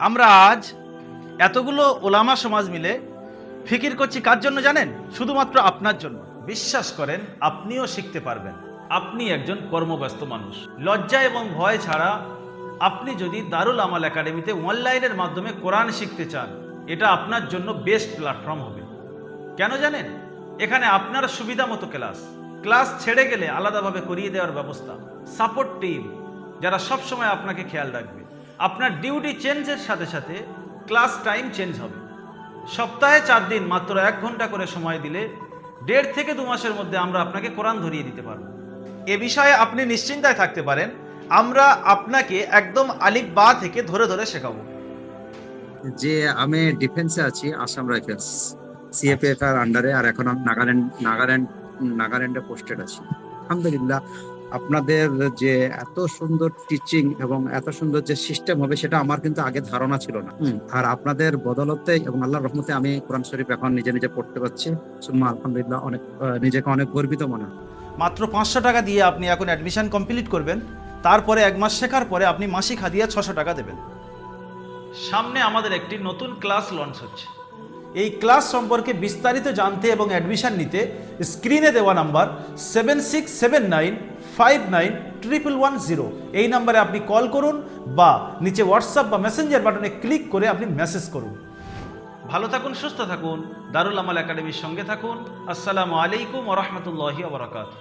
আমরা আজ এতগুলো ওলামা সমাজ মিলে ফিকির করছি কার জন্য জানেন? শুধুমাত্র আপনার জন্য। বিশ্বাস করেন আপনিও শিখতে পারবেন। আপনি একজন কর্মব্যস্ত মানুষ, লজ্জা এবং ভয় ছাড়া আপনি যদি দারুল আমাল একাডেমিতে অনলাইনের মাধ্যমে কোরআন শিখতে চান, এটা আপনার জন্য বেস্ট প্ল্যাটফর্ম হবে। কেন জানেন? এখানে আপনার সুবিধা মতো ক্লাস ছেড়ে গেলে আলাদাভাবে করিয়ে দেওয়ার ব্যবস্থা, সাপোর্ট টিম যারা সবসময় আপনাকে খেয়াল রাখবে। আপনার ডিউটি চেঞ্জের সাথে সাথে ক্লাস টাইম চেঞ্জ হবে। সপ্তাহে 4 দিন মাত্র 1 ঘন্টা করে সময় দিলে 1.5 থেকে 2 মাসের মধ্যে আমরা আপনাকে কোরআন ধরিয়ে দিতে পারবো। এ বিষয়ে আপনি নিশ্চিন্তায় থাকতে পারেন, আমরা আপনাকে একদম আলিফ বা থেকে ধরে ধরে শেখাবো। যে আমি ডিফেন্সে আছি, আসাম রাইফেলস সিএপিএফ এর আন্ডারে, আর এখন আমি নাগাল্যান্ডে পোস্টেড আছি। আলহামদুলিল্লাহ, আপনাদের যে এত সুন্দর টিচিং এবং এত সুন্দর যে সিস্টেম হবে সেটা আমার কিন্তু আগে ধারণা ছিল না। আর আপনাদের বদলতে এবং আল্লাহর রহমতে আমি কোরআন শরীফ এখন নিজে নিজে পড়তে পারছি। সুম্মা আলহামদুলিল্লাহ, অনেক নিজেকে অনেক গর্বিত মনে হয়। মাত্র 500 টাকা দিয়ে আপনি এখন অ্যাডমিশন কমপ্লিট করবেন, তারপরে 1 মাস শেখার পরে আপনি মাসিক হাদিয়া 600 টাকা দেবেন। সামনে আমাদের একটি নতুন ক্লাস লঞ্চ হচ্ছে। এই ক্লাস সম্পর্কে বিস্তারিত জানতে এবং অ্যাডমিশন নিতে স্ক্রিনে দেওয়া নাম্বার 7679591110 এই নাম্বারে আপনি কল করুন বা নিচে হোয়াটসঅ্যাপ বা মেসেঞ্জার বাটনে ক্লিক করে আপনি মেসেজ করুন। ভালো থাকুন, সুস্থ থাকুন, দারুল আমাল একাডেমির সঙ্গে থাকুন। আসসালামু আলাইকুম ওয়া রাহমাতুল্লাহি ওয়া বারাকাতুহু।